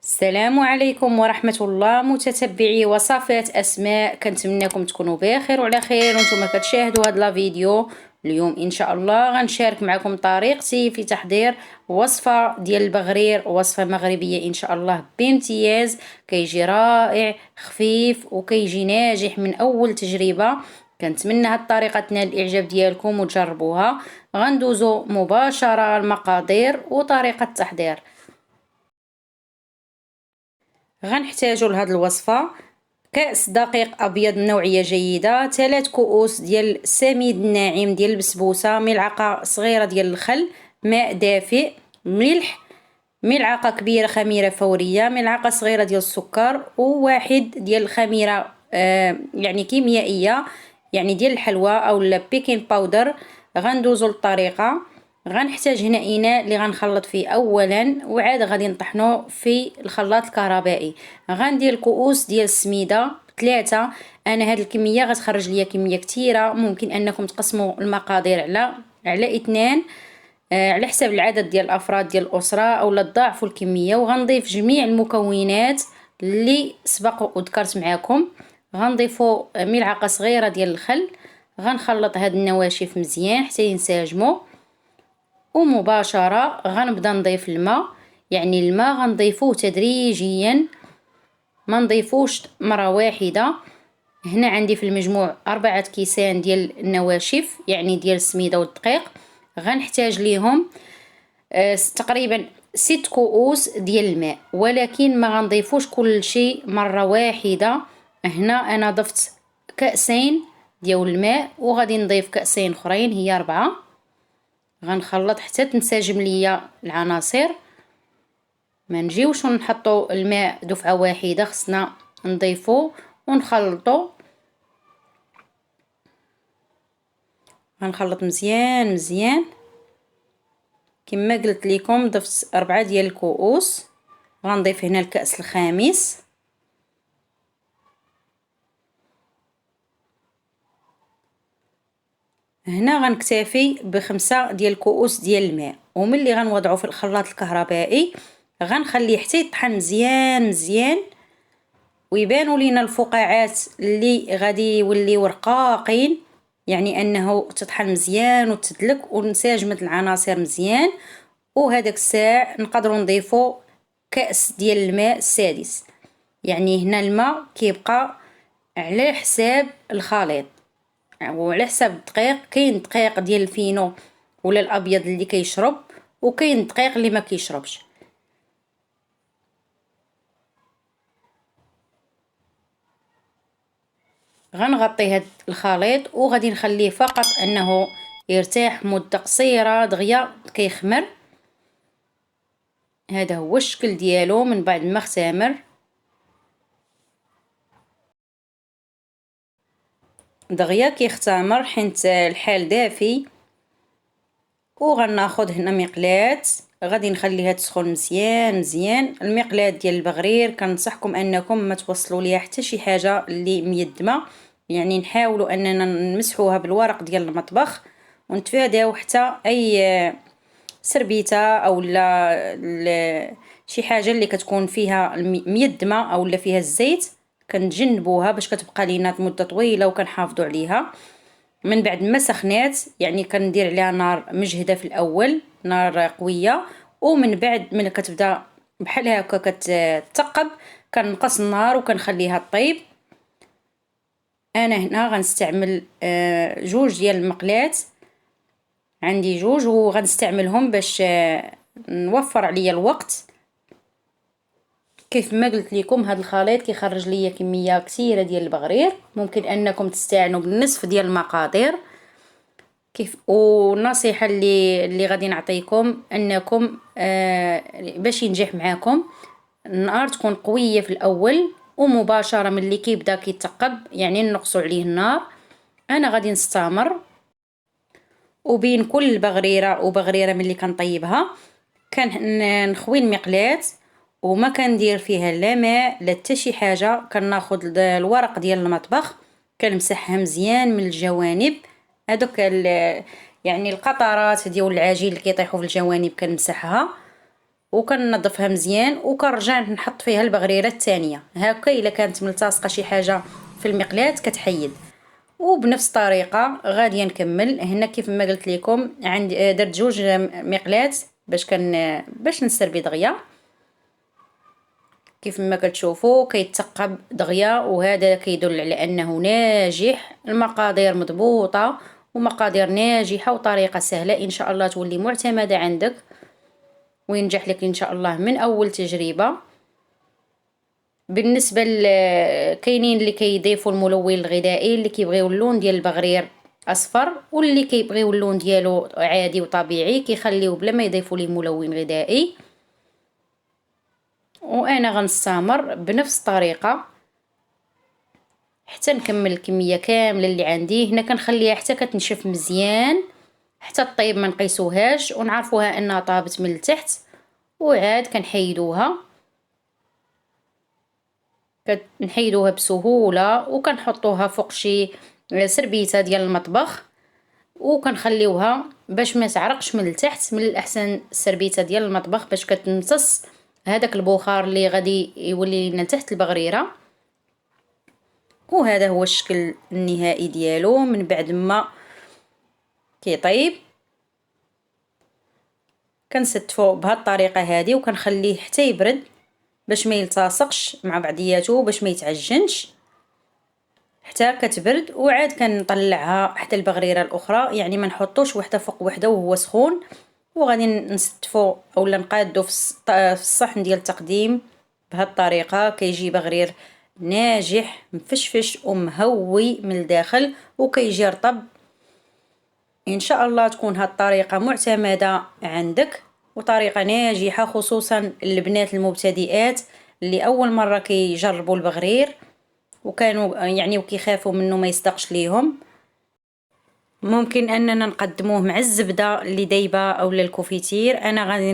السلام عليكم ورحمة الله متتبعي وصفات أسماء، كنتمنىكم تكونوا بخير وعلى خير وانتم كتشاهدوا هذا الفيديو. اليوم ان شاء الله غنشارك معكم طريقتي في تحضير وصفة ديال البغرير، وصفة مغربية ان شاء الله بامتياز، كيجي رائع خفيف وكيجي ناجح من اول تجربة. كنتمنى هاد الطريقة تنال الاعجاب ديالكم وتجربوها. غندوزو مباشرة المقادير وطريقة التحضير. غنحتاجو لهاد الوصفة كأس دقيق ابيض نوعية جيدة، 3 كؤوس ديال السميد الناعم ديال البسبوسة، ملعقة صغيرة ديال الخل، ماء دافئ، ملح، ملعقة كبيرة خميرة فورية، ملعقة صغيرة ديال السكر، وواحد ديال الخميرة يعني كيميائية، يعني ديال الحلوى او بيكين باودر. غندوزو للطريقة. غنحتاج هنا اناء اللي غنخلط فيه اولا، وعاد غادي نطحنو في الخلاط الكهربائي. غندير كؤوس ديال السميده 3. انا هاد الكميه غتخرج ليا كميه كثيره، ممكن انكم تقسموا المقادير على 2 على حسب العدد ديال الافراد ديال الاسره، اولا تضاعفوا الكميه. وغنضيف جميع المكونات اللي سبق وذكرت معكم. غنضيفوا ملعقه صغيره ديال الخل. غنخلط هاد النواشف مزيان حتى ينسجموا، ومباشرة غنبدا نضيف الماء. يعني الماء غنضيفوه تدريجيا، ما نضيفوش مرة واحدة. هنا عندي في المجموع 4 كيسان ديال النواشف، يعني ديال السميدة والدقيق. غنحتاج ليهم تقريبا 6 كؤوس ديال الماء، ولكن ما غنضيفوش كل شيء مرة واحدة. هنا انا ضفت كأسين ديال الماء، وغادي نضيف كأسين اخرين، هي 4. غنخلط حتى تنسجم ليا العناصر. ما نجيوش ونحطوا الماء دفعه واحده، خصنا نضيفو ونخلطو. غنخلط مزيان مزيان. كما قلت لكم ضفت 4 ديال الكؤوس. غنضيف هنا الكأس الخامس. هنا غنكتفي ب5 ديال الكؤوس ديال الماء، وملي غنوضعو في الخلاط الكهربائي غنخليه حتى يطحن مزيان مزيان، ويبانوا لينا الفقاعات اللي غادي يوليو رقاقين، يعني انه تطحن مزيان وتدلك وانسجمت العناصر مزيان. وهذاك الساعه نقدروا نضيفوا كأس ديال الماء السادس. يعني هنا الماء كيبقى على حساب الخليط وعلى حساب الدقيق. كاين دقيق ديال الفينو ولا الابيض اللي كيشرب، وكاين دقيق اللي ما كيشربش. غنغطي هاد الخليط وغادي نخليه فقط انه يرتاح مده قصيره دغيا كيخمر. هذا هو الشكل ديالو من بعد ما اختمر. دغيا كيختمر حيت الحال دافي. وغناخذ هنا مقلاة، غادي نخليها تسخن مزيان مزيان. المقلاة ديال البغرير كنصحكم انكم ما توصلوا ليها حتى شي حاجه اللي ميدمه، يعني نحاولوا اننا نمسحوها بالورق ديال المطبخ، ونتفاداو حتى اي سربيته او لا شي حاجه اللي كتكون فيها ميدمه او لا فيها الزيت. كنتجنبوها باش كتبقى لينا مده طويله وكنحافظوا عليها. من بعد ما سخنات يعني كندير عليها نار مجهده في الاول، نار قويه، ومن بعد ملي كتبدا بحال هكا كتثقب كنقص النار وكنخليها طيب. انا هنا غنستعمل 2 ديال المقلات، عندي 2 وغنستعملهم باش نوفر عليا الوقت. كيف ما قلت لكم هذا الخليط كيخرج ليا كميه كثيره ديال البغرير، ممكن انكم تستعينوا بالنصف ديال المقادير. كيف والنصيحه اللي غادي نعطيكم انكم باش ينجح معاكم النار تكون قويه في الاول، ومباشره ملي كيبدا كيتقب يعني نقصوا عليه النار. انا غادي نستمر، وبين كل بغريره وبغريره ملي كنطيبها كنخوي المقلاة وما كندير فيها لا ماء لا حتى شي حاجه. كناخذ الورق ديال المطبخ كنمسحها مزيان من الجوانب، هذوك يعني القطرات ديال العجين اللي كيطيحوا في الجوانب كنمسحها. وكننظفها مزيان وكنرجع نحط فيها البغريره الثانيه هكا. الا كانت ملتصقه شي حاجه في المقلاة كتحيد. وبنفس الطريقه غادي نكمل هنا كيف ما قلت لكم. عندي درت جوج مقلاة باش نسربي دغيا كيف ما كتشوفوا كيتثقب دغيا، وهذا كيدل على انه ناجح. المقادير مضبوطه ومقادير ناجحه وطريقه سهله ان شاء الله تولي معتمده عندك وينجح لك ان شاء الله من اول تجربه. بالنسبه كاينين اللي كيضيفوا الملون الغذائي اللي كيبغيو اللون ديال البغرير اصفر، واللي كيبغيو اللون ديالو عادي وطبيعي كيخليوه بلا ما يضيفوا ليه ملون غذائي. وانا غنستمر بنفس الطريقه حتى نكمل الكميه كامله اللي عندي. هنا كنخليها حتى كتنشف مزيان حتى طيب ما نقيسوهاش ونعرفوها انها طابت من التحت، وعاد كنحيدوها بسهوله وكنحطوها فوق شي سربيته ديال المطبخ وكنخليوها باش ما تعرقش من التحت. من الاحسن السربيته ديال المطبخ باش كتمتص هذاك البخار اللي غادي يولي لنا تحت البغريره. وهذا هو الشكل النهائي ديالو من بعد ما كيطيب. كنستفو بهذه الطريقه هذه وكنخليه حتى يبرد باش ما يلتصقش مع بعضياته باش ما يتعجنش حتى كتبرد. وعاد كنطلعها حتى البغريره الاخرى، يعني ما نحطوش وحده فوق وحده وهو سخون. وغادي نستفو اولا نقادو في الصحن ديال التقديم. بهذه الطريقه كيجي بغرير ناجح مفشفش ومهوي من الداخل وكيجي رطب. ان شاء الله تكون هذه الطريقه معتمده عندك وطريقه ناجحه خصوصا البنات المبتدئات اللي اول مره كيجربوا البغرير وكانوا يعني وكيخافوا منه ما يصدقش ليهم. ممكن اننا نقدموه مع الزبده اللي دايبه او الكوفيتير. انا غادي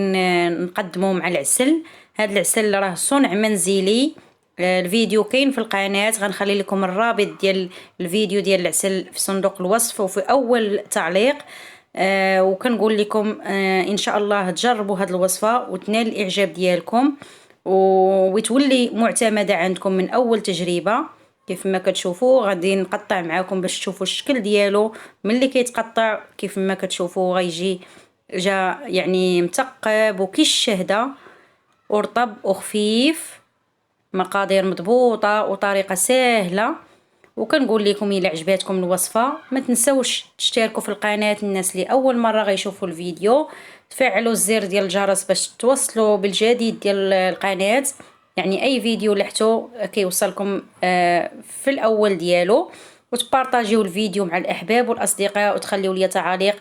نقدمه مع العسل. هذا العسل راه صنع منزلي. الفيديو كاين في القناه، غنخلي لكم الرابط ديال الفيديو ديال العسل في صندوق الوصف وفي اول تعليق. وكنقول لكم ان شاء الله تجربوا هذه الوصفه وتنال الاعجاب ديالكم وتولي معتمده عندكم من اول تجربه. كيف ما كتشوفوا غادي نقطع معاكم باش تشوفوا الشكل ديالو. ملي كيتقطع كيف ما كتشوفوا غيجي جا يعني مثقب وكالشهده ورطب وخفيف. مقادير مضبوطه وطريقه سهله. وكنقول لكم الى عجباتكم الوصفه ما تنسوش تشتركوا في القناه. الناس اللي اول مره غيشوفوا الفيديو تفعلوا الزر ديال الجرس باش توصلوا بالجديد ديال القناه، يعني اي فيديو لحتو كيوصلكم في الاول ديالو. وتبارطاجيو الفيديو مع الاحباب والاصدقاء وتخليوا لي تعاليق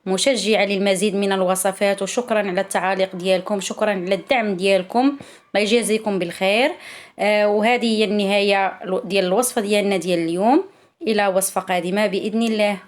مشجعه للمزيد من الوصفات. وشكرا على التعاليق ديالكم، شكرا على الدعم ديالكم، الله يجازيكم بالخير. وهذه هي النهايه ديال الوصفه ديالنا ديال اليوم. الى وصفه قادمه باذن الله.